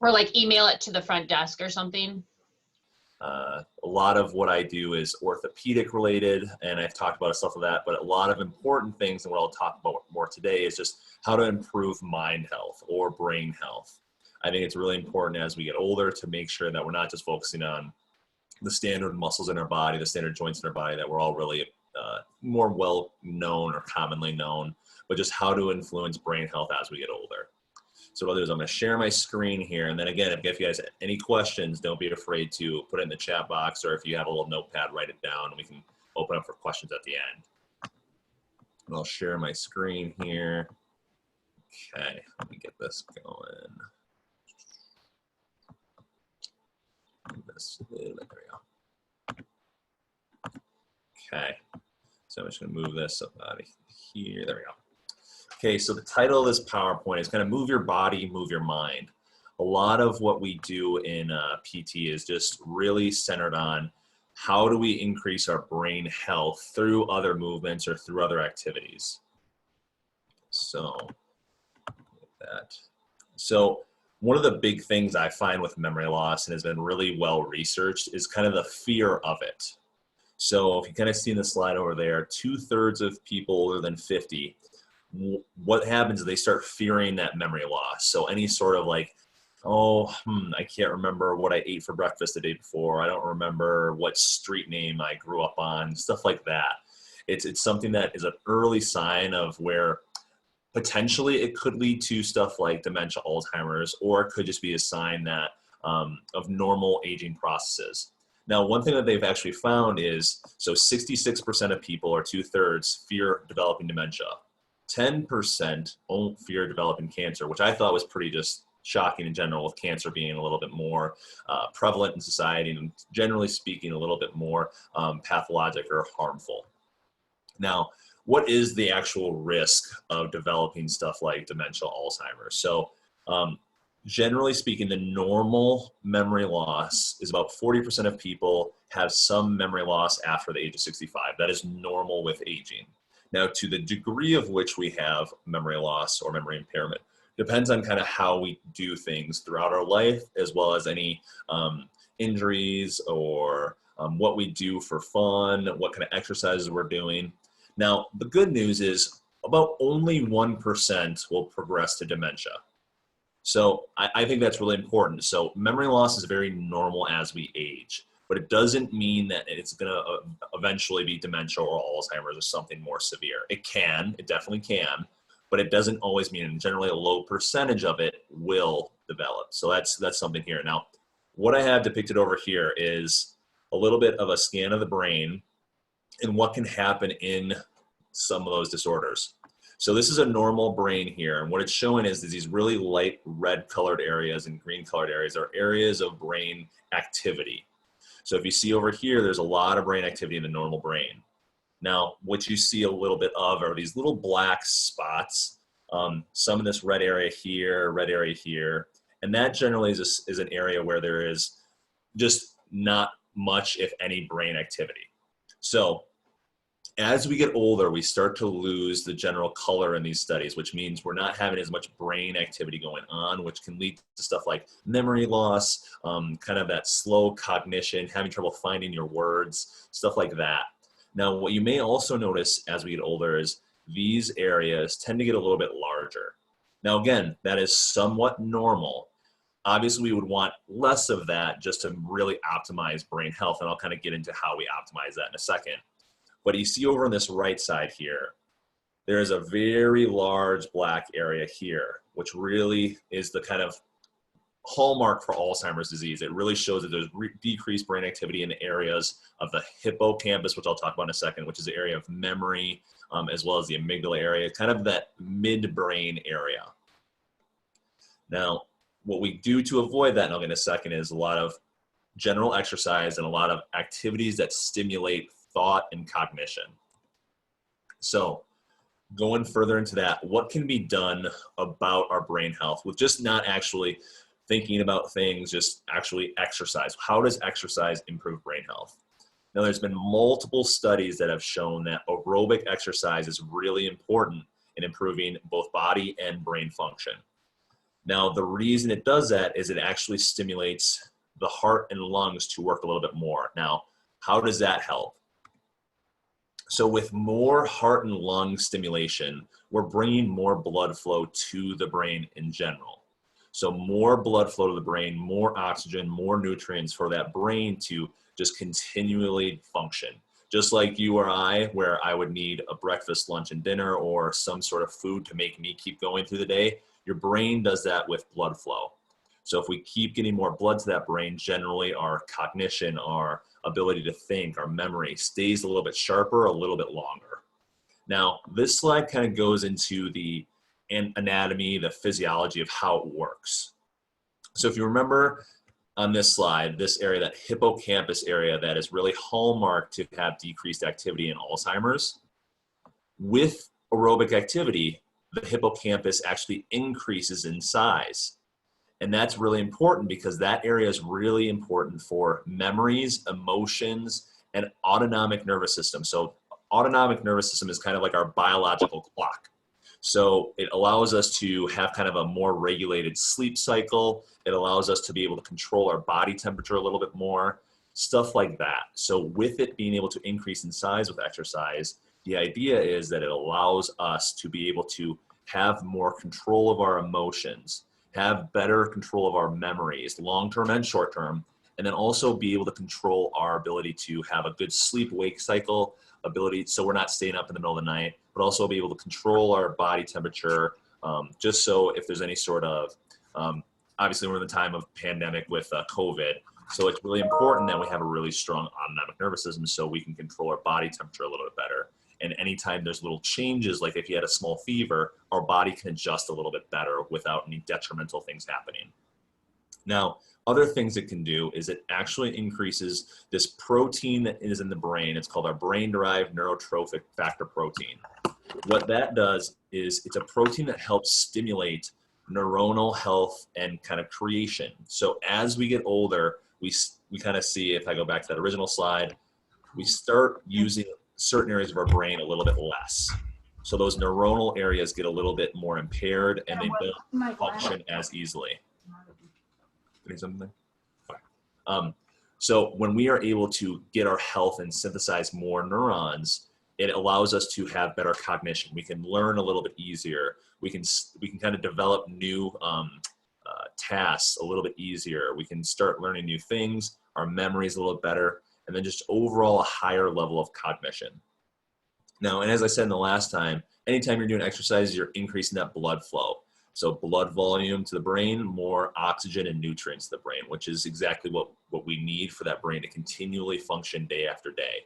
Or like email it to the front desk or something? A lot of what I do is orthopedic related, and I've talked about stuff like that, but a lot of important things, and what I'll talk about more today, is just how to improve mind health or brain health. I think it's really important as we get older to make sure that we're not just focusing on the standard muscles in our body, the standard joints in our body that we're all really more well known or commonly known, but just how to influence brain health as we get older. So what I'll do is I'm going to share my screen here. And then again, if you guys have any questions, don't be afraid to put it in the chat box, or if you have a little notepad, write it down, and we can open up for questions at the end. And I'll share my screen here. Okay, let me get this going. There we go. Okay, so I'm just going to move this up out of here. There we go. Okay, so the title of this PowerPoint is kind of move your body, move your mind. A lot of what we do in PT is just really centered on how do we increase our brain health through other movements or through other activities. So, that. So one of the big things I find with memory loss, and has been really well researched, is kind of the fear of it. So if you kind of see in the slide over there, 2/3 of people older than 50, what happens is they start fearing that memory loss. So any sort of like, oh, I can't remember what I ate for breakfast the day before. I don't remember what street name I grew up on, stuff like that. It's something that is an early sign of where potentially it could lead to stuff like dementia, Alzheimer's, or it could just be a sign that of normal aging processes. Now, one thing that they've actually found is, so 66% of people, or 2/3, fear developing dementia. 10% don't fear developing cancer, which I thought was pretty just shocking in general, with cancer being a little bit more prevalent in society and generally speaking a little bit more pathologic or harmful. Now, what is the actual risk of developing stuff like dementia, Alzheimer's? So generally speaking, the normal memory loss is about 40% of people have some memory loss after the age of 65. That is normal with aging. Now, to the degree of which we have memory loss or memory impairment depends on kind of how we do things throughout our life, as well as any injuries or what we do for fun, what kind of exercises we're doing. Now, the good news is about only 1% will progress to dementia. So I think that's really important. So memory loss is very normal as we age, but it doesn't mean that it's going to eventually be dementia or Alzheimer's or something more severe. It can, it definitely can, but it doesn't always mean, and generally a low percentage of it will develop. So that's something here. Now, what I have depicted over here is a little bit of a scan of the brain and what can happen in some of those disorders. So this is a normal brain here, and what it's showing is these really light red colored areas and green colored areas are areas of brain activity. So if you see over here, there's a lot of brain activity in the normal brain. Now, what you see a little bit of are these little black spots, some in this red area here, and that generally is an area where there is just not much, if any, brain activity. So as we get older, we start to lose the general color in these studies, which means we're not having as much brain activity going on, which can lead to stuff like memory loss, kind of that slow cognition, having trouble finding your words, stuff like that. Now, what you may also notice as we get older is these areas tend to get a little bit larger. Now, again, that is somewhat normal. Obviously, we would want less of that just to really optimize brain health, and I'll kind of get into how we optimize that in a second. But you see over on this right side here, there is a very large black area here, which really is the kind of hallmark for Alzheimer's disease. It really shows that there's decreased brain activity in the areas of the hippocampus, which I'll talk about in a second, which is the area of memory, as well as the amygdala area, kind of that midbrain area. Now, what we do to avoid that, and I'll get in a second, is a lot of general exercise and a lot of activities that stimulate thought and cognition. So going further into that, what can be done about our brain health with just not actually thinking about things, just actually exercise? How does exercise improve brain health? Now, there's been multiple studies that have shown that aerobic exercise is really important in improving both body and brain function. Now, the reason it does that is it actually stimulates the heart and lungs to work a little bit more. Now, how does that help? So with more heart and lung stimulation, we're bringing more blood flow to the brain in general. So more blood flow to the brain, more oxygen, more nutrients for that brain to just continually function. Just like you or I, where I would need a breakfast, lunch, and dinner, or some sort of food to make me keep going through the day, your brain does that with blood flow. So if we keep getting more blood to that brain, generally our cognition, our ability to think, our memory stays a little bit sharper, a little bit longer. Now, this slide kind of goes into the anatomy, the physiology of how it works. So if you remember on this slide, this area, that hippocampus area that is really hallmark to have decreased activity in Alzheimer's, with aerobic activity, the hippocampus actually increases in size. And that's really important because that area is really important for memories, emotions, and autonomic nervous system. So autonomic nervous system is kind of like our biological clock. So it allows us to have kind of a more regulated sleep cycle. It allows us to be able to control our body temperature a little bit more, stuff like that. So with it being able to increase in size with exercise, the idea is that it allows us to be able to have more control of our emotions, have better control of our memories, long-term and short-term, and then also be able to control our ability to have a good sleep-wake cycle, ability so we're not staying up in the middle of the night, but also be able to control our body temperature, just so if there's any sort of, obviously we're in the time of pandemic with COVID, so it's really important that we have a really strong autonomic nervous system so we can control our body temperature a little bit better. And anytime there's little changes, like if you had a small fever, our body can adjust a little bit better without any detrimental things happening. Now, other things it can do is it actually increases this protein that is in the brain. It's called our brain-derived neurotrophic factor protein. What that does is it's a protein that helps stimulate neuronal health and kind of creation. So as we get older, we kind of see, if I go back to that original slide, we start using certain areas of our brain a little bit less. So those neuronal areas get a little bit more impaired and they don't function as easily. Something? So when we are able to get our health and synthesize more neurons, it allows us to have better cognition. We can learn a little bit easier. We can kind of develop new tasks a little bit easier. We can start learning new things. Our memory is a little better. And then just overall a higher level of cognition. Now, and as I said in the last time, anytime you're doing exercise, you're increasing that blood flow. So blood volume to the brain, more oxygen and nutrients to the brain, which is exactly what we need for that brain to continually function day after day.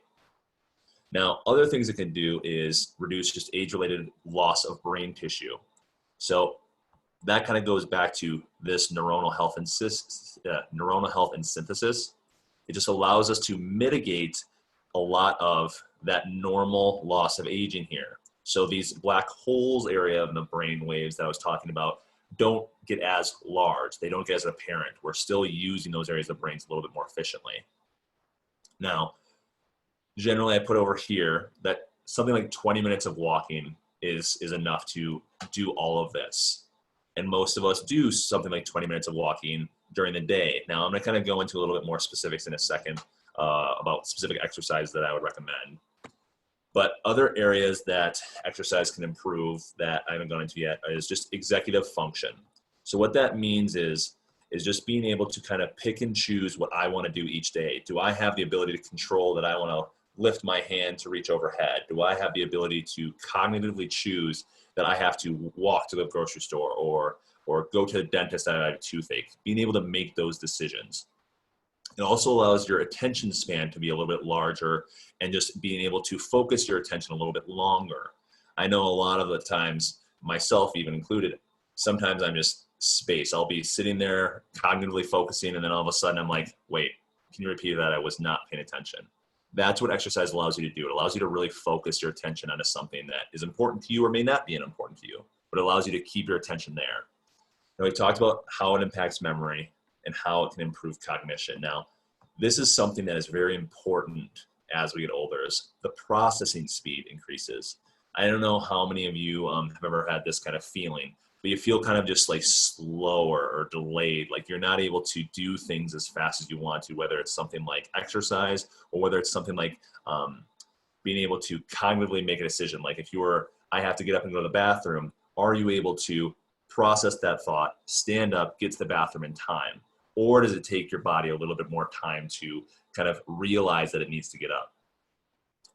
Now, other things it can do is reduce just age-related loss of brain tissue. So that kind of goes back to this neuronal health and synthesis. It just allows us to mitigate a lot of that normal loss of aging here. So these black holes area of the brain waves that I was talking about don't get as large. They don't get as apparent. We're still using those areas of the brains a little bit more efficiently. Now, generally I put over here that something like 20 minutes of walking is enough to do all of this. And most of us do something like 20 minutes of walking during the day. Now, I'm going to kind of go into a little bit more specifics in a second about specific exercise that I would recommend. But other areas that exercise can improve that I haven't gone into yet is just executive function. So what that means is just being able to kind of pick and choose what I want to do each day. Do I have the ability to control that I want to lift my hand to reach overhead? Do I have the ability to cognitively choose that I have to walk to the grocery store or go to the dentist that I have a toothache? Being able to make those decisions. It also allows your attention span to be a little bit larger and just being able to focus your attention a little bit longer. I know a lot of the times, myself even included, sometimes I'm just space. I'll be sitting there cognitively focusing and then all of a sudden I'm like, wait, can you repeat that? I was not paying attention. That's what exercise allows you to do. It allows you to really focus your attention onto something that is important to you or may not be important to you, but it allows you to keep your attention there. Now, we talked about how it impacts memory and how it can improve cognition. Now, this is something that is very important as we get older, is the processing speed increases. I don't know how many of you have ever had this kind of feeling, but you feel kind of just like slower or delayed, like you're not able to do things as fast as you want to, whether it's something like exercise or whether it's something like being able to cognitively make a decision. Like if I have to get up and go to the bathroom, are you able to process that thought, stand up, get to the bathroom in time? Or does it take your body a little bit more time to kind of realize that it needs to get up?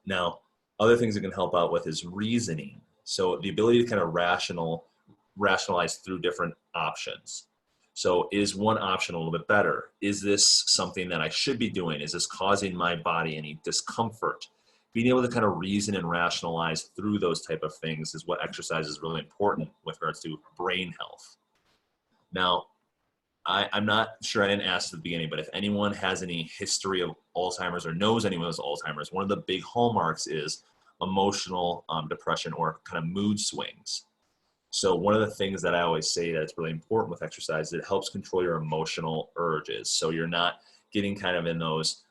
Now, other things that can help out with is reasoning. So the ability to kind of rationalize through different options. So is one option a little bit better? Is this something that I should be doing? Is this causing my body any discomfort? Being able to kind of reason and rationalize through those type of things is what exercise is really important with regards to brain health. Now, I'm not sure, I didn't ask at the beginning, but if anyone has any history of Alzheimer's or knows anyone with Alzheimer's, one of the big hallmarks is emotional depression or kind of mood swings. So one of the things that I always say that it's really important with exercise, it helps control your emotional urges. So you're not getting kind of in those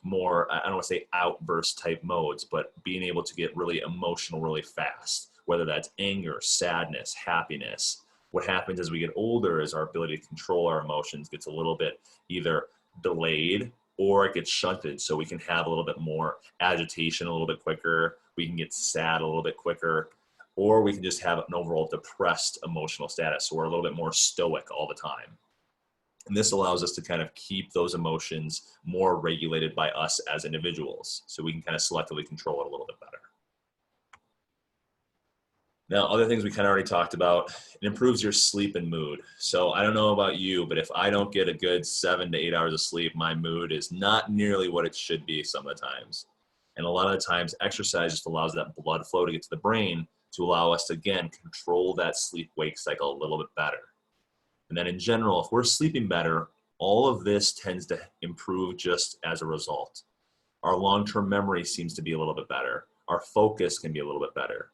more, I don't want to say outburst type modes, but being able to get really emotional really fast, whether that's anger, sadness, happiness. What happens as we get older is our ability to control our emotions gets a little bit either delayed or it gets shunted. So we can have a little bit more agitation a little bit quicker. We can get sad a little bit quicker, or we can just have an overall depressed emotional status. So we're a little bit more stoic all the time. And this allows us to kind of keep those emotions more regulated by us as individuals. So we can kind of selectively control it a little bit better. Now, other things we kind of already talked about, it improves your sleep and mood. So I don't know about you, but if I don't get a good 7 to 8 hours of sleep, my mood is not nearly what it should be some of the times. And a lot of the times exercise just allows that blood flow to get to the brain to allow us to, again, control that sleep-wake cycle a little bit better. And then in general, if we're sleeping better, all of this tends to improve just as a result. Our long-term memory seems to be a little bit better. Our focus can be a little bit better.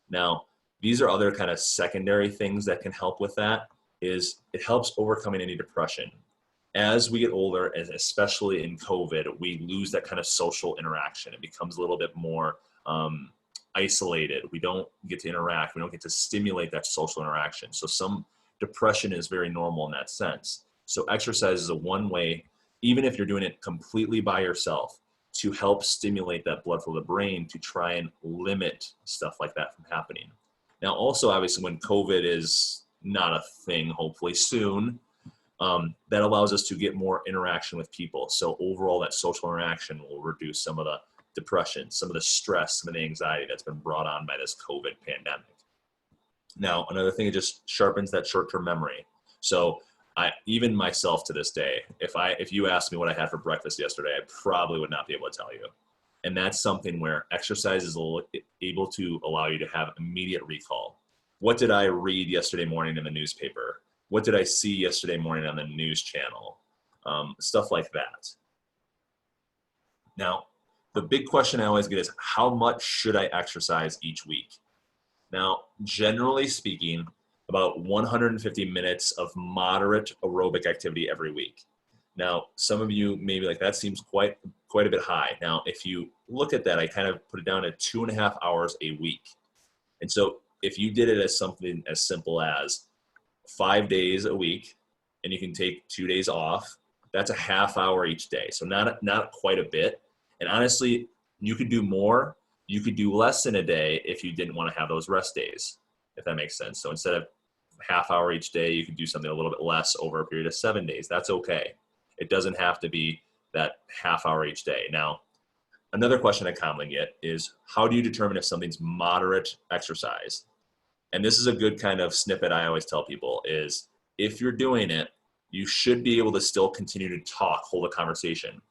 Now, these are other kind of secondary things that can help with that, is it helps overcoming any depression. As we get older, and especially in COVID, we lose that kind of social interaction. It becomes a little bit more isolated. We don't get to interact. We don't get to stimulate that social interaction. So some depression is very normal in that sense. So exercise is a one way, even if you're doing it completely by yourself, to help stimulate that blood flow to the brain to try and limit stuff like that from happening. Now, also, obviously, when COVID is not a thing, hopefully soon, that allows us to get more interaction with people. So overall, that social interaction will reduce some of the depression, some of the stress, some of the anxiety that's been brought on by this COVID pandemic. Now, another thing, it just sharpens that short-term memory. So even myself to this day, if you asked me what I had for breakfast yesterday, I probably would not be able to tell you. And that's something where exercise is able to allow you to have immediate recall. What did I read yesterday morning in the newspaper? What did I see yesterday morning on the news channel? Stuff like that. Now, the big question I always get is, how much should I exercise each week? Now, generally speaking, about 150 minutes of moderate aerobic activity every week. Now, some of you may be like, that seems quite a bit high. Now, if you look at that, I kind of put it down at 2.5 hours a week. And so if you did it as something as simple as 5 days a week, and you can take 2 days off, that's a half hour each day. So not quite a bit. And honestly, you could do more. You could do less in a day if you didn't want to have those rest days, if that makes sense. So instead of half hour each day, you could do something a little bit less over a period of 7 days. That's okay. It doesn't have to be that half hour each day. Now, another question I commonly get is, how do you determine if something's moderate exercise? And this is a good kind of snippet I always tell people is, if you're doing it, you should be able to still continue to talk, hold a conversation,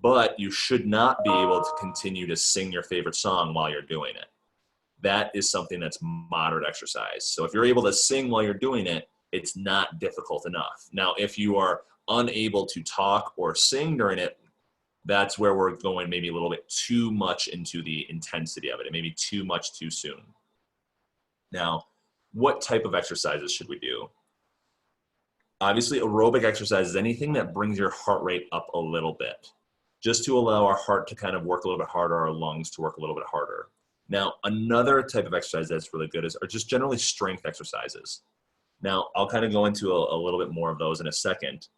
but you should not be able to continue to sing your favorite song while you're doing it. That is something that's moderate exercise. So if you're able to sing while you're doing it, it's not difficult enough. Now, if you are unable to talk or sing during it, that's where we're going maybe a little bit too much into the intensity of it. It may be too much too soon. Now, what type of exercises should we do? Obviously, aerobic exercise is anything that brings your heart rate up a little bit, just to allow our heart to kind of work a little bit harder, our lungs to work a little bit harder. Now, another type of exercise that's really good are just generally strength exercises. Now, I'll kind of go into a little bit more of those in a second,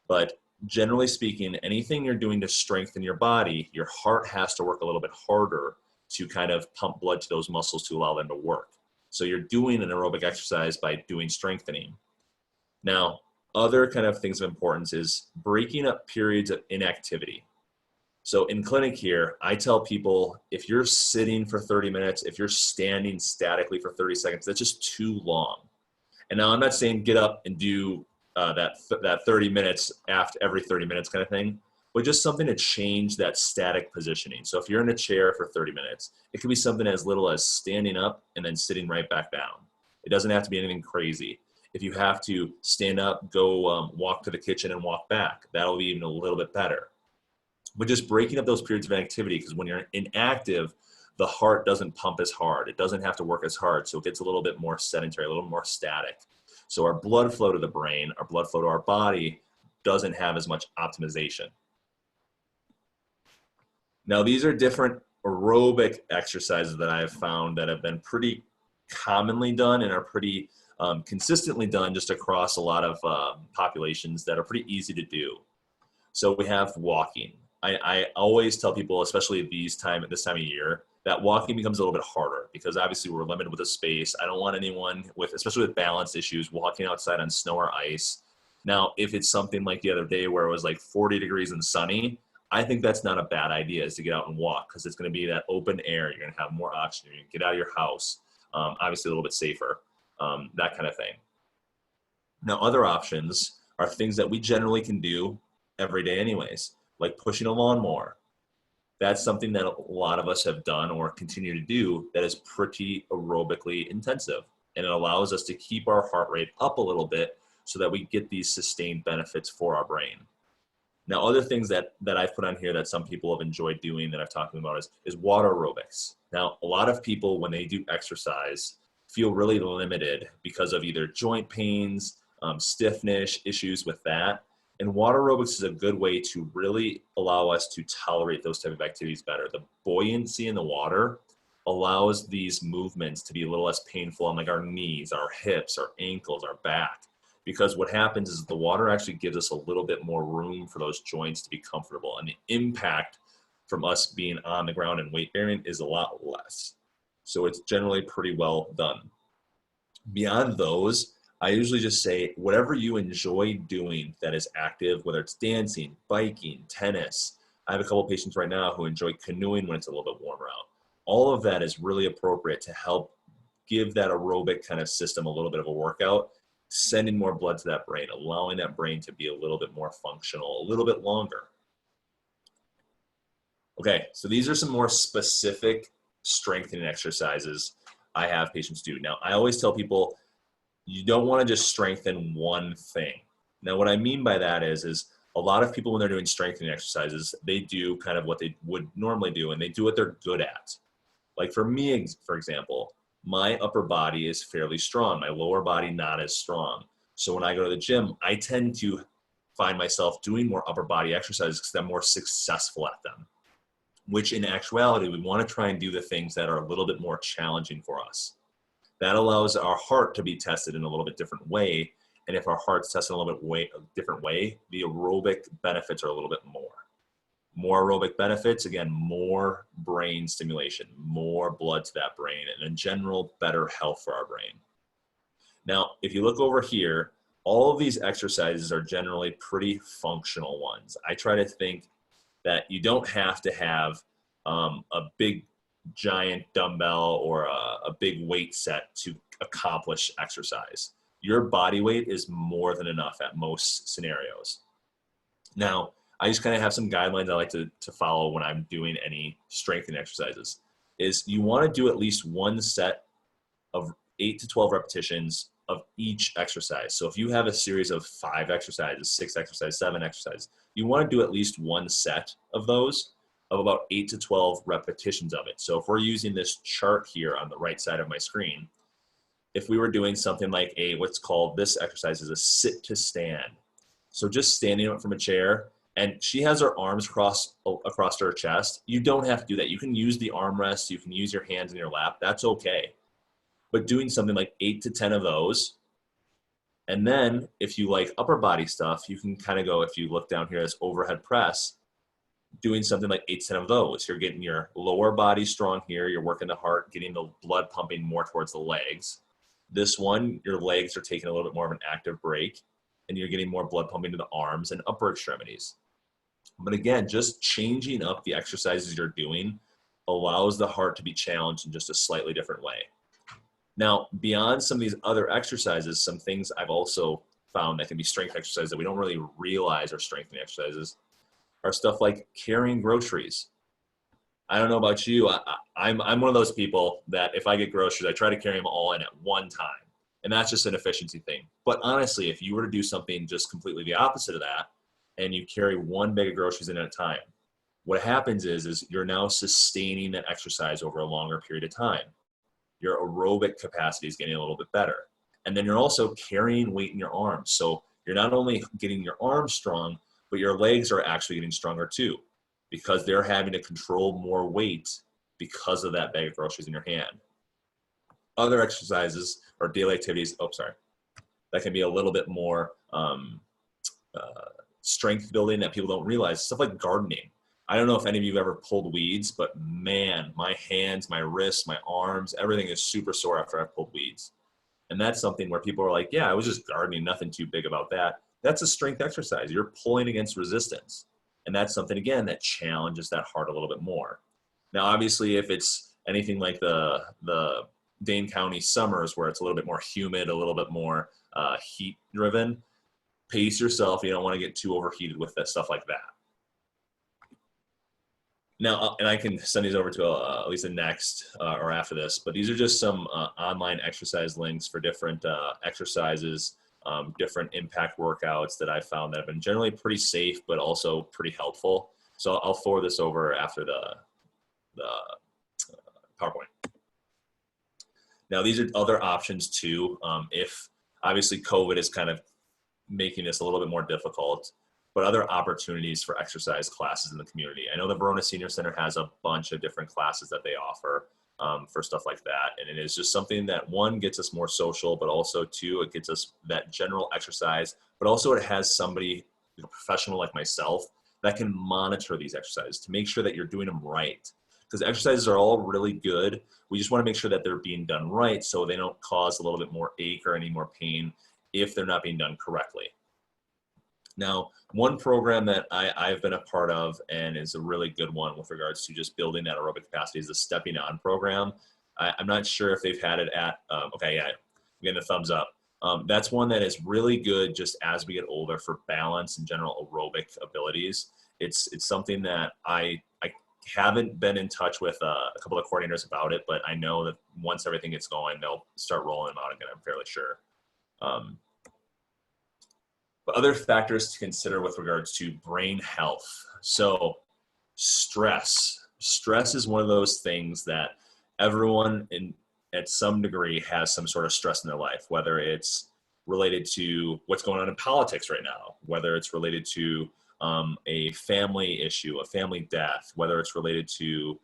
but generally speaking, anything you're doing to strengthen your body, your heart has to work a little bit harder to kind of pump blood to those muscles to allow them to work. So you're doing an aerobic exercise by doing strengthening. Now, other kind of things of importance is breaking up periods of inactivity. So in clinic here, I tell people if you're sitting for 30 minutes, if you're standing statically for 30 seconds, that's just too long. And now I'm not saying get up and do that 30 minutes after every 30 minutes kind of thing, but just something to change that static positioning. So if you're in a chair for 30 minutes, it could be something as little as standing up and then sitting right back down. It doesn't have to be anything crazy. If you have to stand up, go walk to the kitchen and walk back, that'll be even a little bit better. But just breaking up those periods of inactivity, because when you're inactive, the heart doesn't pump as hard. It doesn't have to work as hard, so it gets a little bit more sedentary, a little more static. So our blood flow to the brain, our blood flow to our body doesn't have as much optimization. Now, these are different aerobic exercises that I have found that have been pretty commonly done and are pretty consistently done just across a lot of populations that are pretty easy to do. So we have walking. I always tell people, especially at this time of year, that walking becomes a little bit harder because obviously we're limited with the space. I don't want anyone especially with balance issues, walking outside on snow or ice. Now, if it's something like the other day where it was like 40 degrees and sunny, I think that's not a bad idea, is to get out and walk, because it's going to be that open air. You're going to have more oxygen. You can get out of your house, obviously a little bit safer, that kind of thing. Now, other options are things that we generally can do every day anyways, like pushing a lawnmower. That's something that a lot of us have done or continue to do that is pretty aerobically intensive. And it allows us to keep our heart rate up a little bit so that we get these sustained benefits for our brain. Now, other things that I've put on here that some people have enjoyed doing that I've talked about is water aerobics. Now, a lot of people, when they do exercise, feel really limited because of either joint pains, stiffness, issues with that. And water aerobics is a good way to really allow us to tolerate those type of activities better. The buoyancy in the water allows these movements to be a little less painful on like our knees, our hips, our ankles, our back. Because what happens is the water actually gives us a little bit more room for those joints to be comfortable. And the impact from us being on the ground and weight bearing is a lot less. So it's generally pretty well done. Beyond those, I usually just say whatever you enjoy doing that is active, whether it's dancing, biking, tennis. I have a couple of patients right now who enjoy canoeing when it's a little bit warmer out. All of that is really appropriate to help give that aerobic kind of system a little bit of a workout, sending more blood to that brain, allowing that brain to be a little bit more functional, a little bit longer. Okay, so these are some more specific strengthening exercises I have patients do. Now, I always tell people, you don't want to just strengthen one thing. Now, what I mean by that is a lot of people, when they're doing strengthening exercises, they do kind of what they would normally do, and they do what they're good at. Like for me, for example, my upper body is fairly strong. My lower body, not as strong. So when I go to the gym, I tend to find myself doing more upper body exercises because I'm more successful at them, which in actuality, we want to try and do the things that are a little bit more challenging for us. That allows our heart to be tested in a little bit different way. And if our heart's tested in a little bit different way, the aerobic benefits are a little bit more. More aerobic benefits, again, more brain stimulation, more blood to that brain, and in general, better health for our brain. Now, if you look over here, all of these exercises are generally pretty functional ones. I try to think that you don't have to have a big giant dumbbell or a big weight set to accomplish exercise. Your body weight is more than enough at most scenarios. Now, I just kind of have some guidelines I like to follow when I'm doing any strengthening exercises. Is you want to do at least one set of 8 to 12 repetitions of each exercise. So if you have a series of 5 exercises, 6 exercises, 7 exercises, you want to do at least one set of those of about 8 to 12 repetitions of it. So if we're using this chart here on the right side of my screen, if we were doing something like what's called, this exercise is a sit to stand. So just standing up from a chair, and she has her arms across her chest. You don't have to do that. You can use the armrest. You can use your hands in your lap. That's okay. But doing something like 8 to 10 of those And then if you like upper body stuff, you can kind of go, if you look down here as overhead press, doing something like 8 to 10 of those. You're getting your lower body strong here. You're working the heart, getting the blood pumping more towards the legs. This one, your legs are taking a little bit more of an active break, and you're getting more blood pumping to the arms and upper extremities. But again, just changing up the exercises you're doing allows the heart to be challenged in just a slightly different way. Now, beyond some of these other exercises, some things I've also found that can be strength exercises that we don't really realize are strengthening exercises are stuff like carrying groceries. I don't know about you. I'm one of those people that if I get groceries, I try to carry them all in at one time. And that's just an efficiency thing. But honestly, if you were to do something just completely the opposite of that, and you carry one bag of groceries in at a time, what happens is you're now sustaining that exercise over a longer period of time. Your aerobic capacity is getting a little bit better. And then you're also carrying weight in your arms. So you're not only getting your arms strong, but your legs are actually getting stronger too, because they're having to control more weight because of that bag of groceries in your hand. Other exercises or daily activities, that can be a little bit more strength building that people don't realize. Stuff like gardening. I don't know if any of you have ever pulled weeds, but man, my hands, my wrists, my arms, everything is super sore after I've pulled weeds. And that's something where people are like, yeah, I was just gardening, nothing too big about that. That's a strength exercise. You're pulling against resistance. And that's something, again, that challenges that heart a little bit more. Now, obviously, if it's anything like the Dane County summers where it's a little bit more humid, a little bit more heat driven, pace yourself. You don't want to get too overheated with that stuff like that. Now, and I can send these over to Lisa next or after this, but these are just some online exercise links for different exercises, different impact workouts that I found that have been generally pretty safe, but also pretty helpful. So I'll forward this over after the PowerPoint. Now, these are other options too. If obviously COVID is kind of making this a little bit more difficult, but other opportunities for exercise classes in the community. I know the Verona Senior Center has a bunch of different classes that they offer for stuff like that. And it is just something that, one, gets us more social, but also two, it gets us that general exercise, but also it has somebody, a professional like myself, that can monitor these exercises to make sure that you're doing them right. Because exercises are all really good. We just want to make sure that they're being done right so they don't cause a little bit more ache or any more pain if they're not being done correctly. Now, one program that I've been a part of and is a really good one with regards to just building that aerobic capacity is the Stepping On program. I'm not sure if they've had it at, okay, yeah, I'm getting a thumbs up. That's one that is really good just as we get older for balance and general aerobic abilities. It's something that I haven't been in touch with a couple of coordinators about it, but I know that once everything gets going, they'll start rolling them out again, I'm fairly sure. But other factors to consider with regards to brain health. So stress. Stress is one of those things that everyone at some degree has some sort of stress in their life, whether it's related to what's going on in politics right now, whether it's related to a family issue, a family death, whether it's related to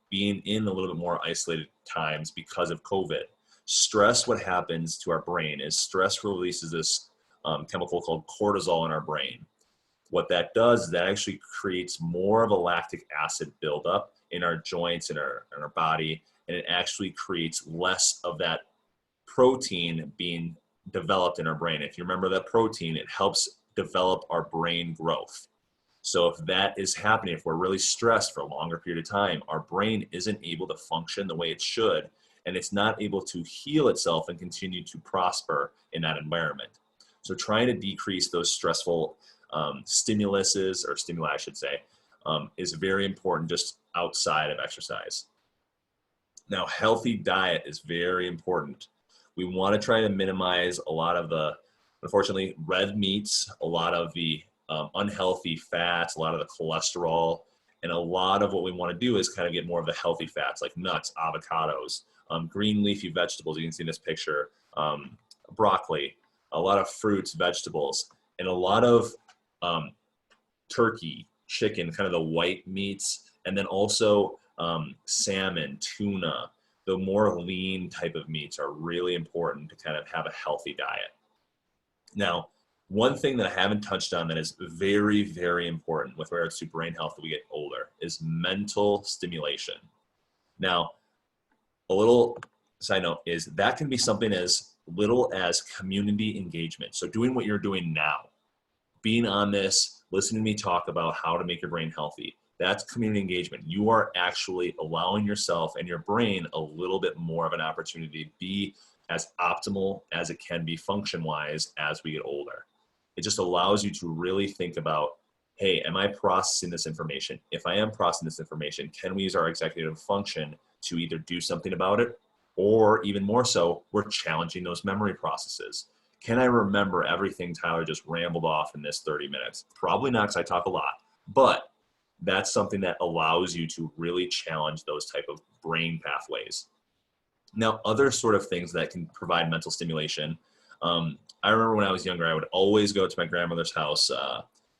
being in a little bit more isolated times because of COVID. Stress, what happens to our brain is stress releases this chemical called cortisol in our brain. What that does is that actually creates more of a lactic acid buildup in our joints and in our body, and it actually creates less of that protein being developed in our brain. If you remember that protein, it helps develop our brain growth. So if that is happening, if we're really stressed for a longer period of time, our brain isn't able to function the way it should, and it's not able to heal itself and continue to prosper in that environment. So trying to decrease those stressful stimuli, I should say, is very important just outside of exercise. Now, healthy diet is very important. We want to try to minimize a lot of the, unfortunately, red meats, a lot of the unhealthy fats, a lot of the cholesterol, and a lot of what we want to do is kind of get more of the healthy fats like nuts, avocados, green leafy vegetables. You can see in this picture, broccoli, a lot of fruits, vegetables, and a lot of turkey, chicken, kind of the white meats, and then also salmon, tuna, the more lean type of meats are really important to kind of have a healthy diet. Now, one thing that I haven't touched on that is very, very important with regards to brain health as we get older is mental stimulation. Now, a little side note is that can be something as little as community engagement. So doing what you're doing now, being on this, listening to me talk about how to make your brain healthy, that's community engagement. You are actually allowing yourself and your brain a little bit more of an opportunity to be as optimal as it can be function-wise as we get older. It just allows you to really think about, hey, am I processing this information? If I am processing this information, can we use our executive function to either do something about it, or even more so, we're challenging those memory processes. Can I remember everything Tyler just rambled off in this 30 minutes? Probably not, because I talk a lot, but that's something that allows you to really challenge those type of brain pathways. Now, other sort of things that can provide mental stimulation. I remember when I was younger, I would always go to my grandmother's house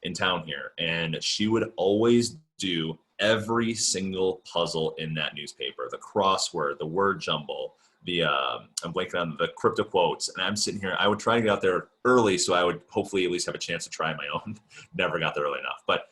in town here, and she would always do every single puzzle in that newspaper, the crossword, the word jumble, I'm blanking on the crypto quotes, and I'm sitting here, I would try to get out there early so I would hopefully at least have a chance to try my own. Never got there early enough. But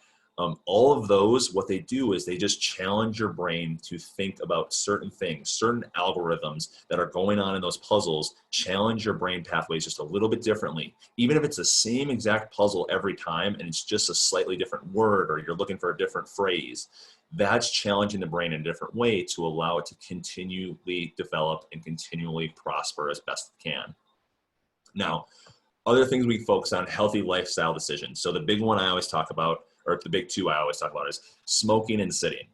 all of those, what they do is they just challenge your brain to think about certain things, certain algorithms that are going on in those puzzles, challenge your brain pathways just a little bit differently. Even if it's the same exact puzzle every time and it's just a slightly different word or you're looking for a different phrase, that's challenging the brain in a different way to allow it to continually develop and continually prosper as best it can. Now, other things we focus on, healthy lifestyle decisions. So the big one I always talk about, or the big two I always talk about, is smoking and sitting.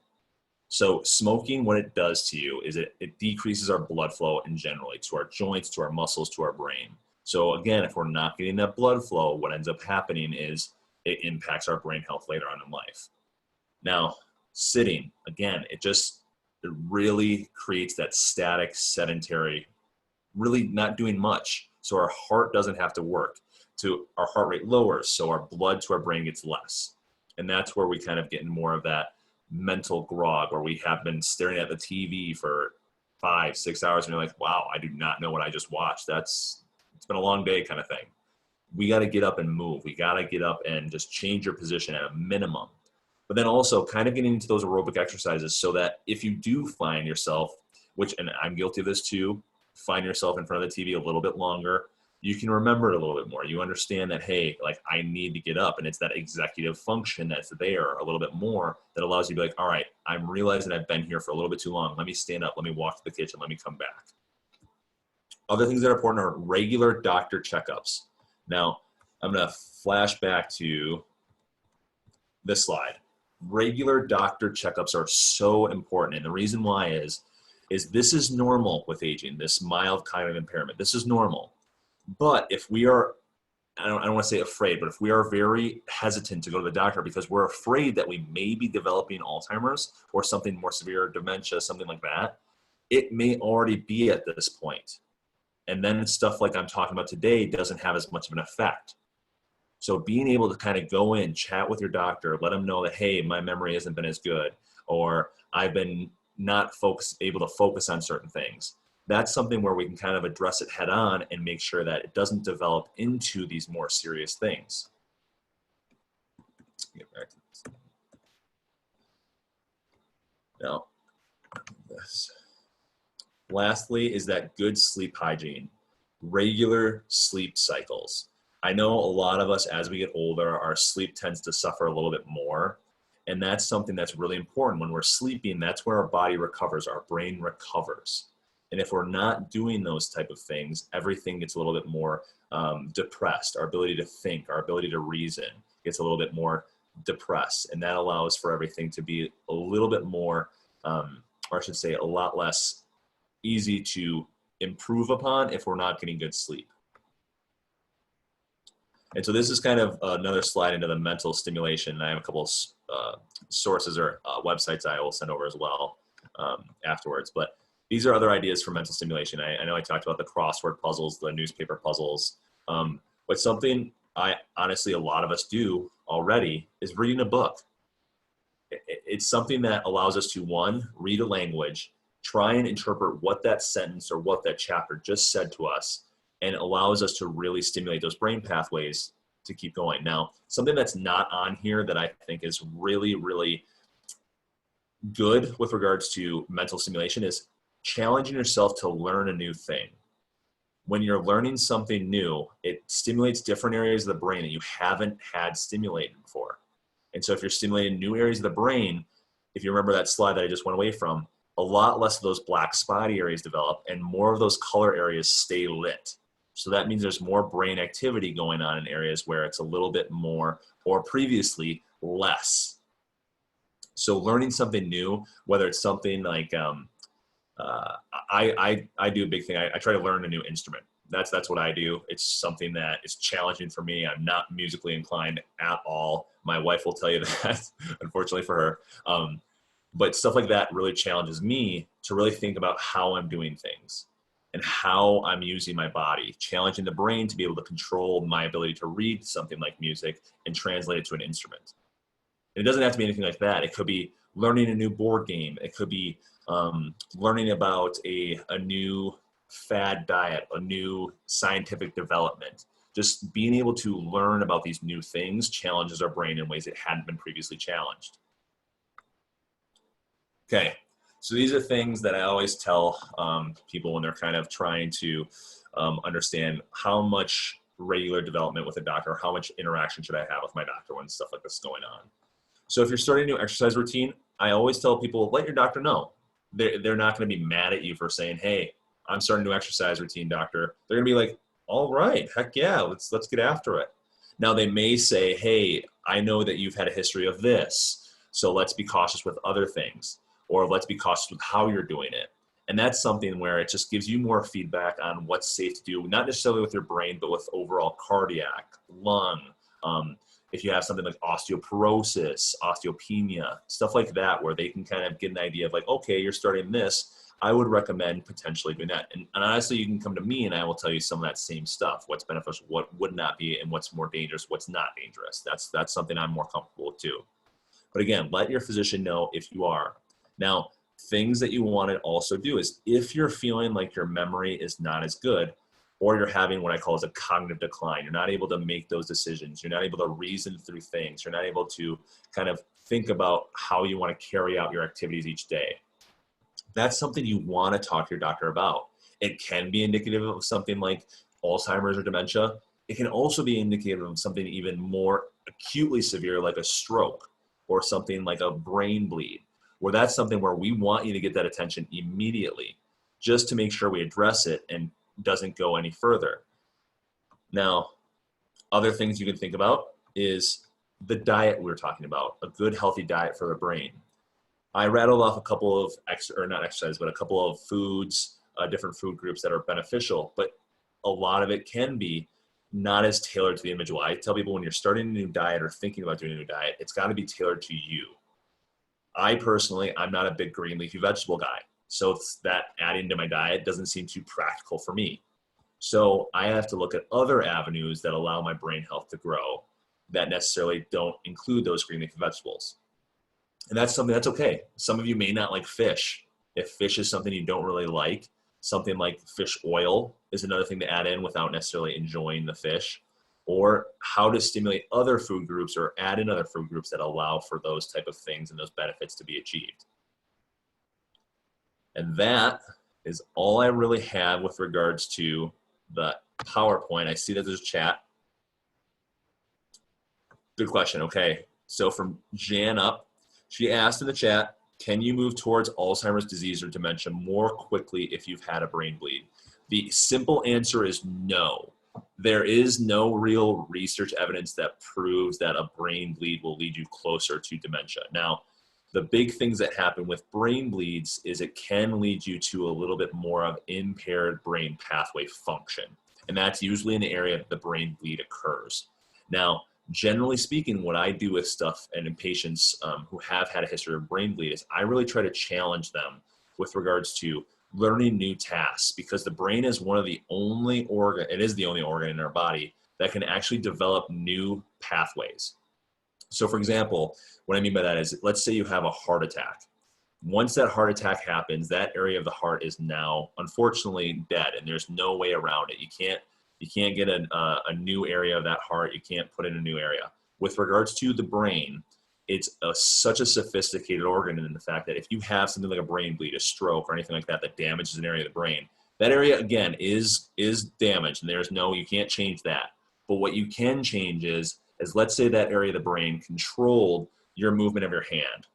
So smoking, what it does to you is it decreases our blood flow in generally to our joints, to our muscles, to our brain. So again, if we're not getting that blood flow, what ends up happening is it impacts our brain health later on in life. Now, sitting, again, it really creates that static, sedentary, really not doing much. So our heart doesn't have to work. Our heart rate lowers, so our blood to our brain gets less. And that's where we kind of get in more of that mental grog, where we have been staring at the TV for 5-6 hours and you're like, wow, I do not know what I just watched. It's been a long day kind of thing. We got to get up and move. We got to get up and just change your position at a minimum. But then also kind of getting into those aerobic exercises so that if you do find yourself, and I'm guilty of this too, find yourself in front of the TV a little bit longer, you can remember it a little bit more. You understand that, hey, like I need to get up, and it's that executive function that's there a little bit more that allows you to be like, all right, I'm realizing I've been here for a little bit too long. Let me stand up. Let me walk to the kitchen. Let me come back. Other things that are important are regular doctor checkups. Now, I'm going to flash back to this slide. Regular doctor checkups are so important. And the reason why is this is normal with aging, this mild cognitive impairment. This is normal. But if we are, I don't want to say afraid, but if we are very hesitant to go to the doctor because we're afraid that we may be developing Alzheimer's or something more severe, dementia, something like that, it may already be at this point. And then stuff like I'm talking about today doesn't have as much of an effect. So being able to kind of go in, chat with your doctor, let them know that, hey, my memory hasn't been as good, or I've been not able to focus on certain things. That's something where we can kind of address it head on and make sure that it doesn't develop into these more serious things. Get back to this. Now, this. Lastly is that good sleep hygiene, regular sleep cycles. I know a lot of us, as we get older, our sleep tends to suffer a little bit more. And that's something that's really important. When we're sleeping, that's where our body recovers, our brain recovers. And if we're not doing those type of things, everything gets a little bit more depressed. Our ability to think, our ability to reason gets a little bit more depressed. And that allows for everything to be a little bit more, or I should say a lot less easy to improve upon if we're not getting good sleep. And so this is kind of another slide into the mental stimulation. And I have a couple of sources or websites I will send over as well afterwards. But these are other ideas for mental stimulation. I know I talked about the crossword puzzles, the newspaper puzzles. But something honestly, a lot of us do already is reading a book. It's something that allows us to, one, read a language, try and interpret what that sentence or what that chapter just said to us, and allows us to really stimulate those brain pathways to keep going. Now, something that's not on here that I think is really, really good with regards to mental stimulation is challenging yourself to learn a new thing. When you're learning something new, it stimulates different areas of the brain that you haven't had stimulated before. And so if you're stimulating new areas of the brain, if you remember that slide that I just went away from, a lot less of those black spotty areas develop and more of those color areas stay lit. So that means there's more brain activity going on in areas where it's a little bit more, or previously less. So learning something new, whether it's something like, I do a big thing. I try to learn a new instrument. That's what I do. It's something that is challenging for me. I'm not musically inclined at all. My wife will tell you that, unfortunately for her. But stuff like that really challenges me to really think about how I'm doing things and how I'm using my body, challenging the brain to be able to control my ability to read something like music and translate it to an instrument. And it doesn't have to be anything like that. It could be learning a new board game. It could be learning about a new fad diet, a new scientific development. Just being able to learn about these new things challenges our brain in ways it hadn't been previously challenged. Okay, so these are things that I always tell people when they're kind of trying to understand how much regular development with a doctor, how much interaction should I have with my doctor when stuff like this is going on. So if you're starting a new exercise routine, I always tell people, let your doctor know. They're not going to be mad at you for saying, hey, I'm starting a new exercise routine, doctor. They're going to be like, all right, heck yeah, let's get after it. Now they may say, hey, I know that you've had a history of this, so let's be cautious with other things, or let's be cautious with how you're doing it. And that's something where it just gives you more feedback on what's safe to do, not necessarily with your brain, but with overall cardiac, lung, if you have something like osteoporosis, osteopenia, stuff like that, where they can kind of get an idea of like, okay, you're starting this, I would recommend potentially doing that. And honestly, you can come to me and I will tell you some of that same stuff, what's beneficial, what would not be, and what's more dangerous, what's not dangerous. That's something I'm more comfortable with too. But again, let your physician know if you are. Now, things that you want to also do is if you're feeling like your memory is not as good, or you're having what I call as a cognitive decline, you're not able to make those decisions, you're not able to reason through things, you're not able to kind of think about how you want to carry out your activities each day. That's something you want to talk to your doctor about. It can be indicative of something like Alzheimer's or dementia. It can also be indicative of something even more acutely severe like a stroke or something like a brain bleed, where that's something where we want you to get that attention immediately just to make sure we address it and doesn't go any further. Now, other things you can think about is the diet we were talking about, a good healthy diet for the brain. I rattled off a couple of a couple of foods, different food groups that are beneficial, but a lot of it can be not as tailored to the individual. I tell people when you're starting a new diet or thinking about doing a new diet, it's got to be tailored to you. I personally, I'm not a big green leafy vegetable guy. So that adding to my diet doesn't seem too practical for me. So I have to look at other avenues that allow my brain health to grow that necessarily don't include those green leafy vegetables. And that's something that's okay. Some of you may not like fish. If fish is something you don't really like, something like fish oil is another thing to add in without necessarily enjoying the fish. Or how to stimulate other food groups or add in other food groups that allow for those type of things and those benefits to be achieved. And that is all I really have with regards to the PowerPoint. I see that there's a chat. Good question. Okay. So from Jan up, she asked in the chat, can you move towards Alzheimer's disease or dementia more quickly if you've had a brain bleed? The simple answer is no. There is no real research evidence that proves that a brain bleed will lead you closer to dementia. Now, the big things that happen with brain bleeds is it can lead you to a little bit more of impaired brain pathway function. And that's usually in the area that the brain bleed occurs. Now, generally speaking, what I do with stuff and in patients who have had a history of brain bleed is I really try to challenge them with regards to learning new tasks, because the brain is one of the only organ, it is the only organ in our body that can actually develop new pathways. So for example, what I mean by that is, let's say you have a heart attack. once that heart attack happens, that area of the heart is now unfortunately dead, and there's no way around it. You can't get a new area of that heart. You can't put in a new area. With regards to the brain, it's such a sophisticated organ in the fact that if you have something like a brain bleed, a stroke, or anything like that that damages an area of the brain, that area again is damaged, and you can't change that. But what you can change is let's say that area of the brain controlled your movement of your hand.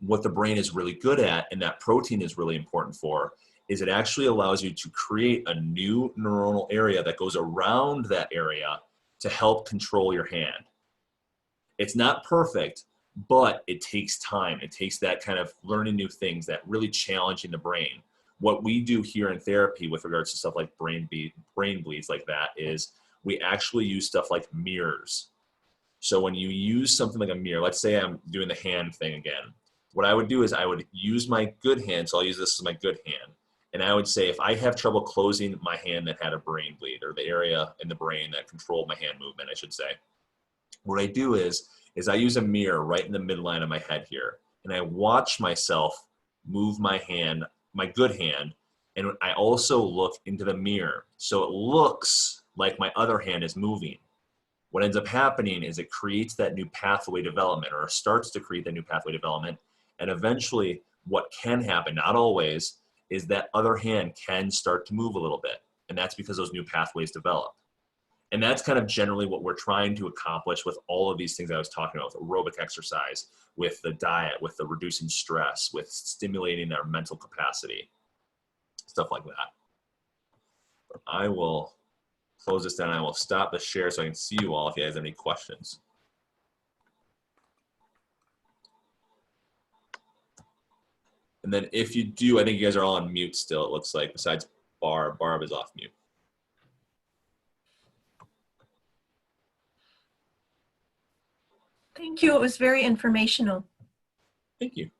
What the brain is really good at, and that protein is really important for, is it actually allows you to create a new neuronal area that goes around that area to help control your hand. It's not perfect, but it takes time. It takes that kind of learning new things, that really challenging the brain. What we do here in therapy with regards to stuff like brain bleeds like that is we actually use stuff like mirrors. So when you use something like a mirror, let's say I'm doing the hand thing again. What I would do is I would use my good hand, so I'll use this as my good hand. And I would say if I have trouble closing my hand that had a brain bleed, or the area in the brain that controlled my hand movement, I should say, what I do is I use a mirror right in the midline of my head here, and I watch myself move my hand, my good hand, and I also look into the mirror. So it looks like my other hand is moving. What ends up happening is it creates that new pathway development, or starts to create that new pathway development. And eventually what can happen, not always, is that other hand can start to move a little bit. And that's because those new pathways develop. And that's kind of generally what we're trying to accomplish with all of these things I was talking about, with aerobic exercise, with the diet, with the reducing stress, with stimulating our mental capacity, stuff like that. But I will close this down. I will stop the share so I can see you all if you guys have any questions. And then if you do, I think you guys are all on mute still, it looks like, besides Barb. Barb is off mute. Thank you. It was very informational. Thank you.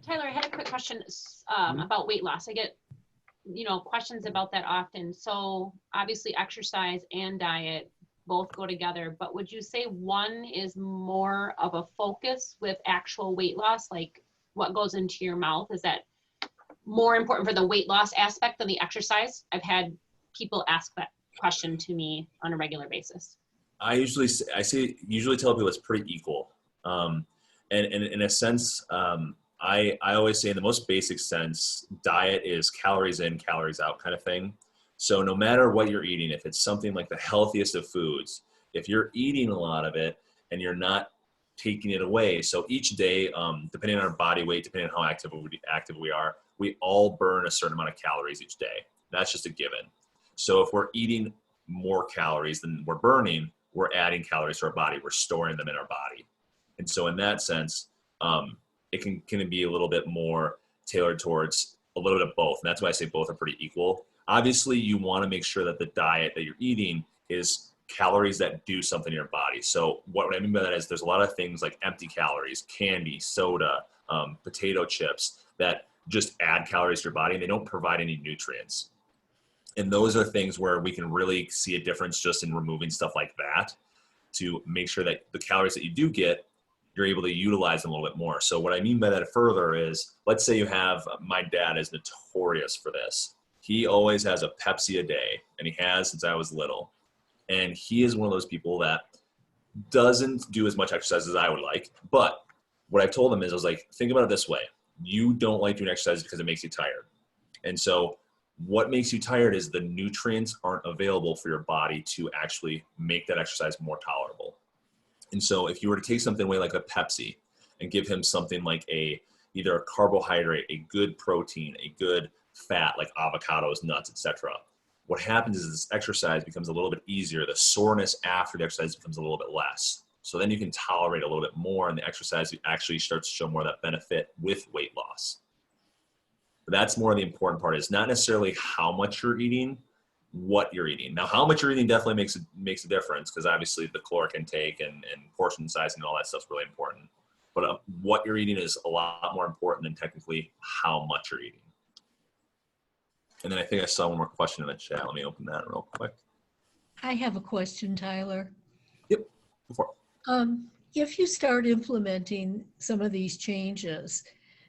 Tyler, I had a quick question about weight loss. I get, questions about that often. So obviously exercise and diet both go together, but would you say one is more of a focus with actual weight loss, like what goes into your mouth? Is that more important for the weight loss aspect than the exercise? I've had people ask that question to me on a regular basis. I usually tell people it's pretty equal. And in a sense, I always say in the most basic sense, diet is calories in, calories out kind of thing. So no matter what you're eating, if it's something like the healthiest of foods, if you're eating a lot of it and you're not taking it away. So each day, depending on our body weight, depending on how active we are, we all burn a certain amount of calories each day. That's just a given. So if we're eating more calories than we're burning, we're adding calories to our body. We're storing them in our body. And so in that sense, it can be a little bit more tailored towards a little bit of both. And that's why I say both are pretty equal. Obviously, you want to make sure that the diet that you're eating is calories that do something in your body. So what I mean by that is there's a lot of things like empty calories, candy, soda, potato chips that just add calories to your body and they don't provide any nutrients. And those are things where we can really see a difference just in removing stuff like that to make sure that the calories that you do get, you're able to utilize them a little bit more. So what I mean by that further is, let's say you have, my dad is notorious for this. He always has a Pepsi a day, and he has since I was little. And he is one of those people that doesn't do as much exercise as I would like. But what I've told him is, I was like, think about it this way. You don't like doing exercise because it makes you tired. And so what makes you tired is the nutrients aren't available for your body to actually make that exercise more tolerable. And so if you were to take something away like a Pepsi and give him something like either a carbohydrate, a good protein, a good fat like avocados, nuts, etc., what happens is this exercise becomes a little bit easier. The soreness after the exercise becomes a little bit less. So then you can tolerate a little bit more, and the exercise actually starts to show more of that benefit with weight loss. But that's more the important part, is not necessarily how much you're eating, what you're eating. Now, how much you're eating definitely makes a difference, because obviously the caloric intake and portion size and all that stuff is really important. But what you're eating is a lot more important than technically how much you're eating. And then I think I saw one more question in the chat. Let me open that real quick. I have a question, Tyler. Yep, go for it. If you start implementing some of these changes,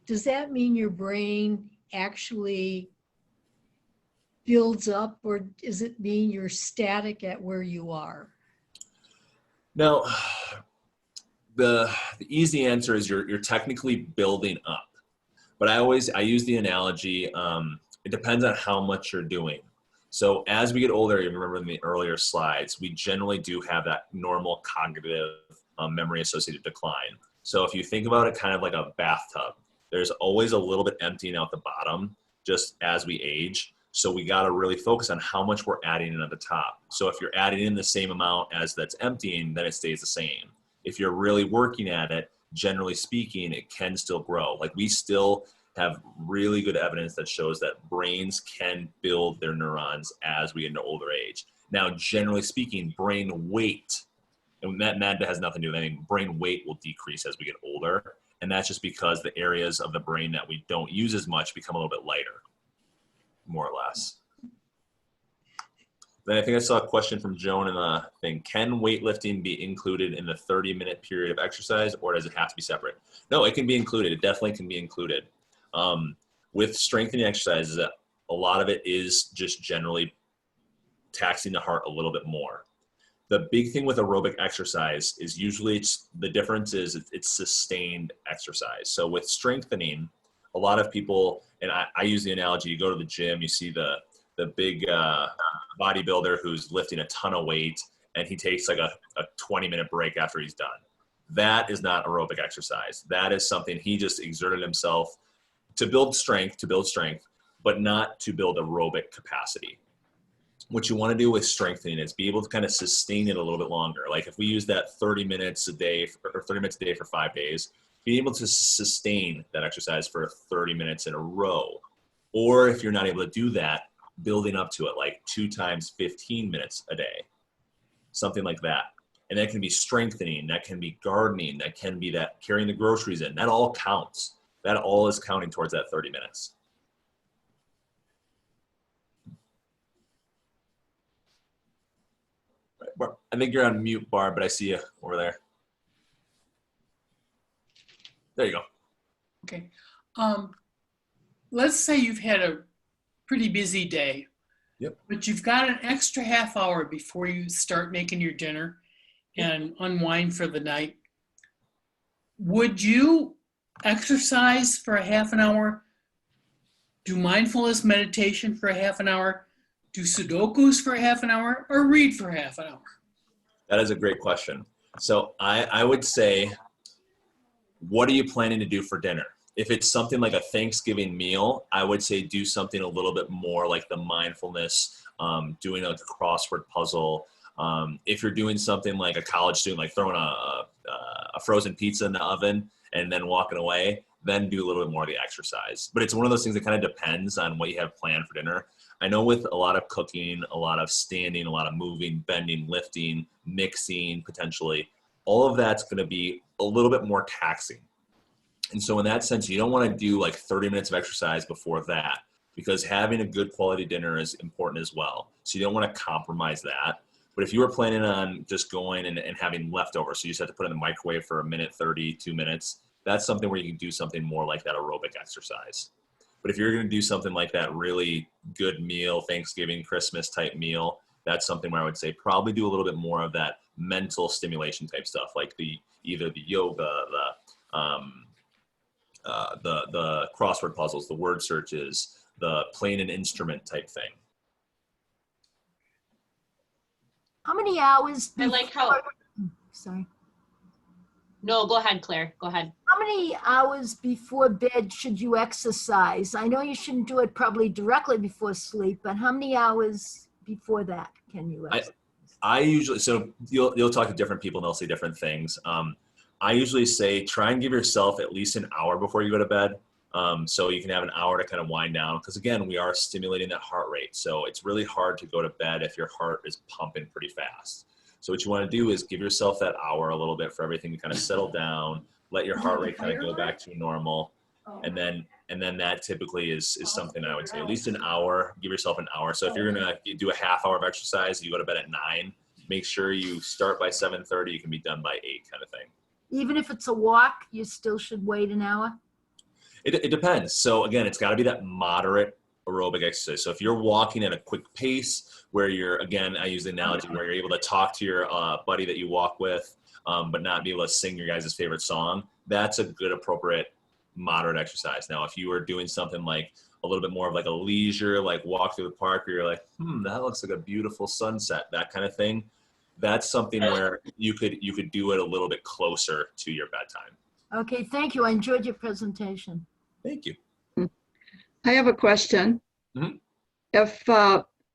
does that mean your brain actually builds up, or does it mean you're static at where you are? Now, the easy answer is you're technically building up, but I use the analogy. It depends on how much you're doing. So as we get older, you remember in the earlier slides, we generally do have that normal cognitive memory associated decline. So if you think about it kind of like a bathtub, there's always a little bit emptying out the bottom just as we age. So we got to really focus on how much we're adding in at the top. So if you're adding in the same amount as that's emptying, then it stays the same. If you're really working at it, generally speaking, it can still grow. Like we still have really good evidence that shows that brains can build their neurons as we get into older age. Now, generally speaking, brain weight, and that has nothing to do with anything, brain weight will decrease as we get older. And that's just because the areas of the brain that we don't use as much become a little bit lighter, more or less. Then I think I saw a question from Joan in the thing. Can weightlifting be included in the 30-minute period of exercise, or does it have to be separate? No, it can be included. It definitely can be included. With strengthening exercises, a lot of it is just generally taxing the heart a little bit more. The big thing with aerobic exercise is usually the difference is it's sustained exercise. So with strengthening, a lot of people, and I use the analogy, you go to the gym, you see the big bodybuilder who's lifting a ton of weight, and he takes like a 20-minute break after he's done. That is not aerobic exercise. That is something he just exerted himself to build strength, but not to build aerobic capacity. What you want to do with strengthening is be able to kind of sustain it a little bit longer. Like if we use that 30 minutes a day or 30 minutes a day for 5 days, being able to sustain that exercise for 30 minutes in a row. Or if you're not able to do that, building up to it, like 2 times 15 minutes a day, something like that. And that can be strengthening, that can be gardening, that can be that carrying the groceries in. That all counts. That all is counting towards that 30 minutes. I think you're on mute, Barb, but I see you over there. There you go. Okay. Let's say you've had a pretty busy day. Yep. But you've got an extra half hour before you start making your dinner and unwind for the night. Would you exercise for a half an hour, do mindfulness meditation for a half an hour, do Sudokus for a half an hour, or read for half an hour? That is a great question. So I would say, what are you planning to do for dinner? If it's something like a Thanksgiving meal, I would say do something a little bit more like the mindfulness, doing like a crossword puzzle. If you're doing something like a college student, like throwing a frozen pizza in the oven and then walking away, then do a little bit more of the exercise. But it's one of those things that kind of depends on what you have planned for dinner. I know with a lot of cooking, a lot of standing, a lot of moving, bending, lifting, mixing, potentially, all of that's going to be a little bit more taxing. And so in that sense, you don't want to do like 30 minutes of exercise before that, because having a good quality dinner is important as well. So you don't want to compromise that. But if you were planning on just going and having leftovers, so you just have to put it in the microwave for 1 minute, 30, 2 minutes, that's something where you can do something more like that aerobic exercise. But if you're going to do something like that really good meal, Thanksgiving, Christmas type meal, that's something where I would say probably do a little bit more of that mental stimulation type stuff, like either the yoga, the crossword puzzles, the word searches, the playing an instrument type thing. How many hours? I like how, Sorry. no, go ahead, Claire, go ahead. How many hours before bed should you exercise? I know you shouldn't do it probably directly before sleep, but how many hours before that can you exercise? I usually, so you'll talk to different people and they'll say different things. I usually say try and give yourself at least an hour before you go to bed. So you can have an hour to kind of wind down, because again, we are stimulating that heart rate. So it's really hard to go to bed if your heart is pumping pretty fast. So what you want to do is give yourself that hour a little bit for everything to kind of settle down, let your heart rate kind of go back to normal. And then that typically is something I would say at least an hour, give yourself an hour. So if you're going to do a half hour of exercise, you go to bed at 9, make sure you start by 7:30. You can be done by 8 kind of thing. Even if it's a walk, you still should wait an hour? It depends. So again, it's got to be that moderate aerobic exercise. So if you're walking at a quick pace where you're, again, I use the analogy where you're able to talk to your buddy that you walk with, but not be able to sing your guys' favorite song, that's a good, appropriate, moderate exercise. Now, if you were doing something like a little bit more of like a leisure, like walk through the park where you're like, that looks like a beautiful sunset, that kind of thing, that's something where you could do it a little bit closer to your bedtime. Okay, thank you. I enjoyed your presentation. Thank you. I have a question. Mhm. If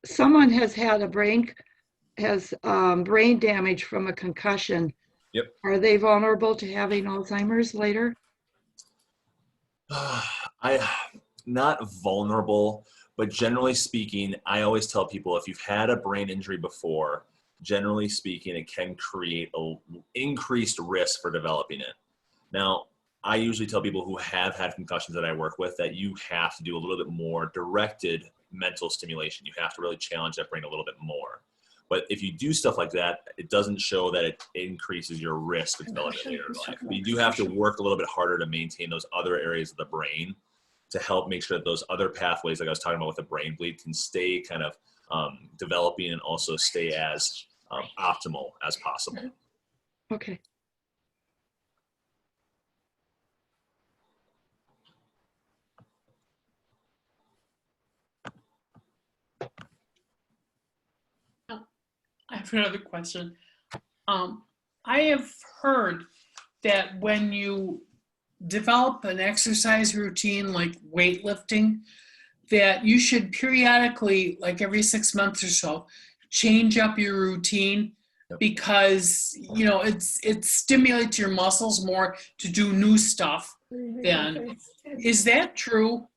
someone has had brain damage from a concussion, Yep. are they vulnerable to having Alzheimer's later? Not vulnerable, but generally speaking, I always tell people if you've had a brain injury before, generally speaking, it can create an increased risk for developing it. Now, I usually tell people who have had concussions that I work with that you have to do a little bit more directed mental stimulation. You have to really challenge that brain a little bit more. But if you do stuff like that, it doesn't show that it increases your risk of developing later in life. But you do have to work a little bit harder to maintain those other areas of the brain to help make sure that those other pathways, like I was talking about with the brain bleed, can stay kind of developing and also stay as optimal as possible. Okay. I have another question. I have heard that when you develop an exercise routine like weightlifting, that you should periodically, like every 6 months or so, change up your routine because it stimulates your muscles more to do new stuff. Then, is that true?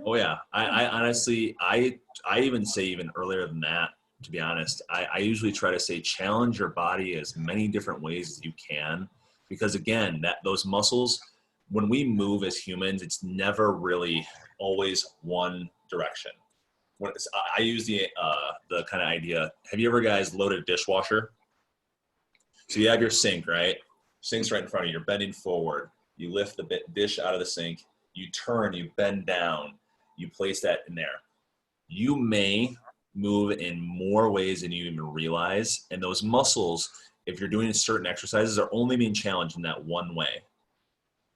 Oh yeah, I honestly, I even say even earlier than that. To be honest, I usually try to say challenge your body as many different ways as you can, because again, those muscles, when we move as humans, it's never really always one direction. I use the kind of idea. Have you ever guys loaded a dishwasher? So you have your sink, right? Sink's right in front of you. You're bending forward. You lift the dish out of the sink. You turn. You bend down. You place that in there. You may move in more ways than you even realize. And those muscles, if you're doing certain exercises, are only being challenged in that one way.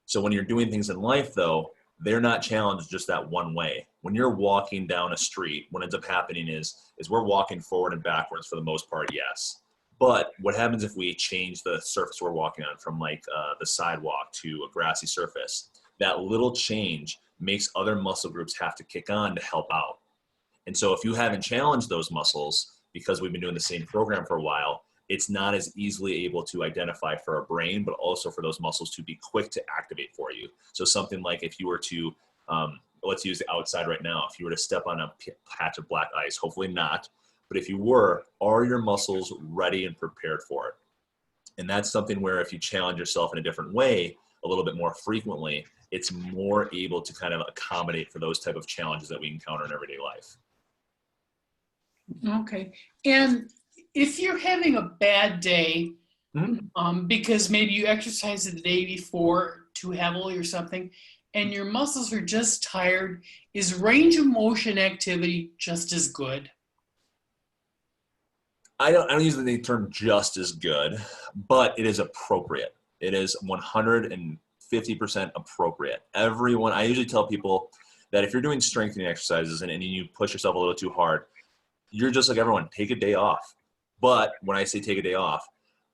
So when you're doing things in life, though, they're not challenged just that one way. When you're walking down a street, what ends up happening is we're walking forward and backwards for the most part, yes. But what happens if we change the surface we're walking on from like the sidewalk to a grassy surface? That little change makes other muscle groups have to kick on to help out. And so if you haven't challenged those muscles, because we've been doing the same program for a while, it's not as easily able to identify for our brain, but also for those muscles to be quick to activate for you. So something like if you were to, let's use the outside right now, if you were to step on a patch of black ice, hopefully not, but if you were, are your muscles ready and prepared for it? And that's something where if you challenge yourself in a different way, a little bit more frequently, it's more able to kind of accommodate for those type of challenges that we encounter in everyday life. Okay. And if you're having a bad day, because maybe you exercised the day before too heavily or something, and your muscles are just tired, is range of motion activity just as good? I don't use the term just as good, but it is appropriate. It is 150% appropriate. Everyone, I usually tell people that if you're doing strengthening exercises and you push yourself a little too hard, you're just like everyone, take a day off. But when I say take a day off,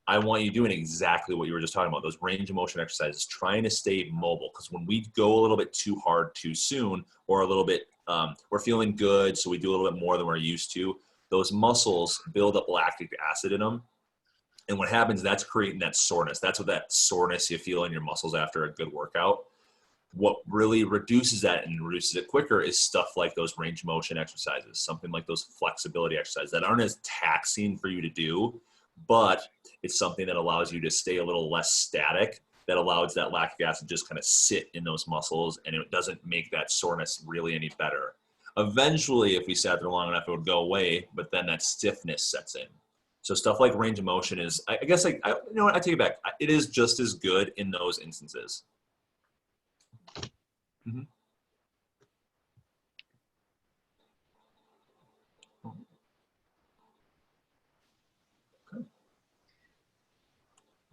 I want you doing exactly what you were just talking about, those range of motion exercises, trying to stay mobile. Because when we go a little bit too hard too soon, or a little bit, we're feeling good, so we do a little bit more than we're used to, those muscles build up lactic acid in them. And what happens, that's creating that soreness. That's what that soreness you feel in your muscles after a good workout. What really reduces that and reduces it quicker is stuff like those range of motion exercises, something like those flexibility exercises that aren't as taxing for you to do, but it's something that allows you to stay a little less static, that allows that lactic acid just kind of sit in those muscles, and it doesn't make that soreness really any better. Eventually, if we sat there long enough, it would go away, but then that stiffness sets in. So stuff like range of motion is, I guess, like, you know what, I take it back. It is just as good in those instances. Mhm.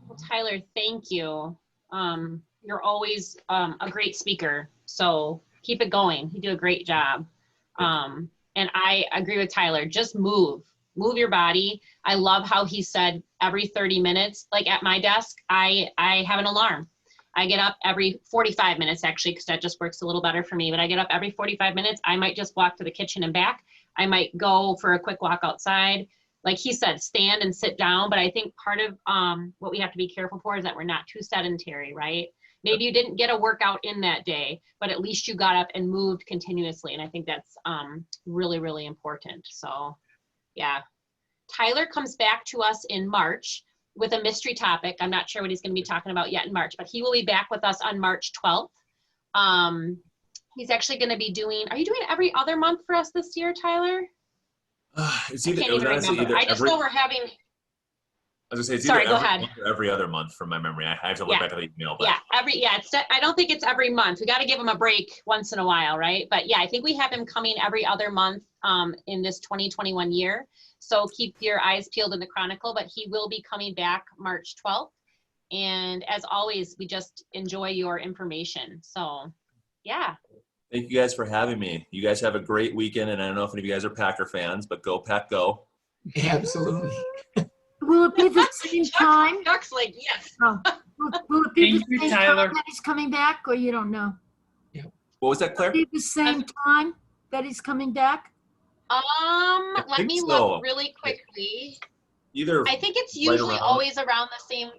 Well, Tyler, thank you. You're always a great speaker, so keep it going. You do a great job. And I agree with Tyler, just move your body. I love how he said every 30 minutes, like at my desk, I have an alarm. I get up every 45 minutes actually, because that just works a little better for me, but I get up every 45 minutes. I might just walk to the kitchen and back. I might go for a quick walk outside. Like he said, stand and sit down. But I think part of what we have to be careful for is that we're not too sedentary, right? Maybe you didn't get a workout in that day, but at least you got up and moved continuously. And I think that's really, really important. So yeah. Tyler comes back to us in March with a mystery topic. I'm not sure what he's going to be talking about yet in March, but he will be back with us on March 12th. He's actually going to be doing, are you doing every other month for us this year, Tyler? It's I either, can't it was even honestly remember. either I just every, know we're having, I was gonna say it's Sorry, either go every ahead. month or every other month from my memory. I have to look Yeah. back at the email, but yeah, I don't think it's every month. We got to give him a break once in a while, right? But yeah, I think we have him coming every other month in this 2021 year. So keep your eyes peeled in the Chronicle, but he will be coming back March 12th. And as always, we just enjoy your information. So yeah. thank you guys for having me. You guys have a great weekend, and I don't know if any of you guys are Packer fans, but go Pack Go. Absolutely. Will it be the same time? Chuck's like, yes. Oh, will it be Thank the you, same Tyler. time that he's coming back, or you don't know? What was that, Claire? Will it be the same time that he's coming back? Let think me so. look really quickly. Either I think it's right usually around. always around the same,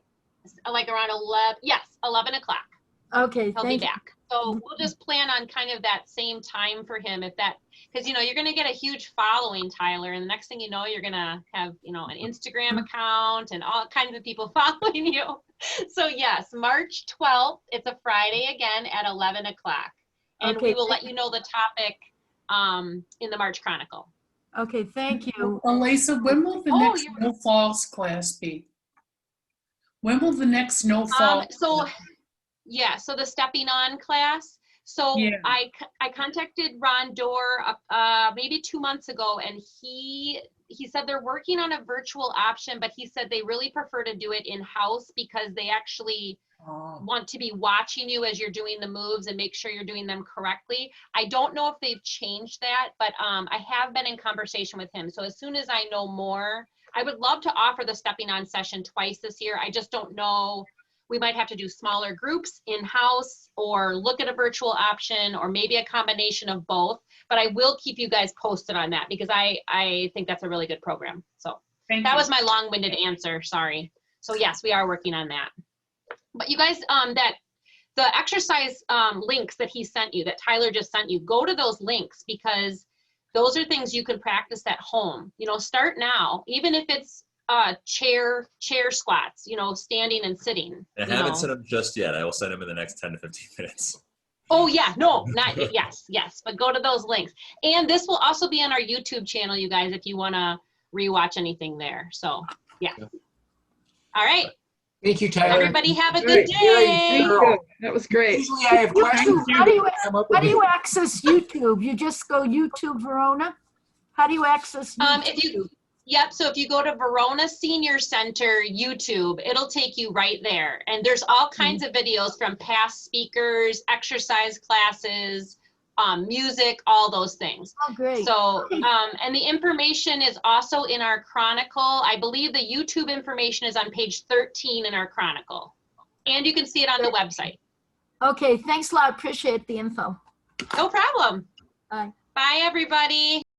like around 11, yes, 11 o'clock. Okay, He'll be thank you. back. So we'll just plan on kind of that same time for him if that, because, you know, you're going to get a huge following, Tyler. And the next thing you know, you're going to have, you know, an Instagram account and all kinds of people following you. So yes, March 12th, it's a Friday again at 11 o'clock. And we Okay, will let you know the topic in the March Chronicle. Okay, thank you. Elisa, when will the Oh, next you- no falls class be? When will the next no fall? So yeah, so the stepping on class. So Yeah. I contacted Ron Dorr maybe 2 months ago, and he said they're working on a virtual option, but he said they really prefer to do it in-house because they actually want to be watching you as you're doing the moves and make sure you're doing them correctly. I don't know if they've changed that, but I have been in conversation with him. So as soon as I know more, I would love to offer the stepping on session twice this year. I just don't know. We might have to do smaller groups in-house or look at a virtual option or maybe a combination of both. But I will keep you guys posted on that because I think that's a really good program. So Thank that you. was my long-winded answer, sorry. So yes, we are working on that. But you guys, the exercise links that he sent you, that Tyler just sent you, go to those links because those are things you can practice at home. You know, start now, even if it's chair squats, you know, standing and sitting. I haven't sent them just yet. I will send them in the next 10 to 15 minutes. Oh yeah, no, not yes, but go to those links. And this will also be on our YouTube channel, you guys, if you want to rewatch anything there. So yeah. All right. Thank you, Tyler. Everybody have a Very, good very day. Good. That was great. Usually I have questions. YouTube, how do you You access YouTube? You just go YouTube Verona? How do you access YouTube? So if you go to Verona Senior Center YouTube, it'll take you right there. And there's all kinds of videos from past speakers, exercise classes, music, all those things. Oh, great. So, and the information is also in our Chronicle. I believe the YouTube information is on page 13 in our Chronicle. And you can see it on the website. Okay, thanks a lot. Appreciate the info. No problem. Bye. Bye, everybody.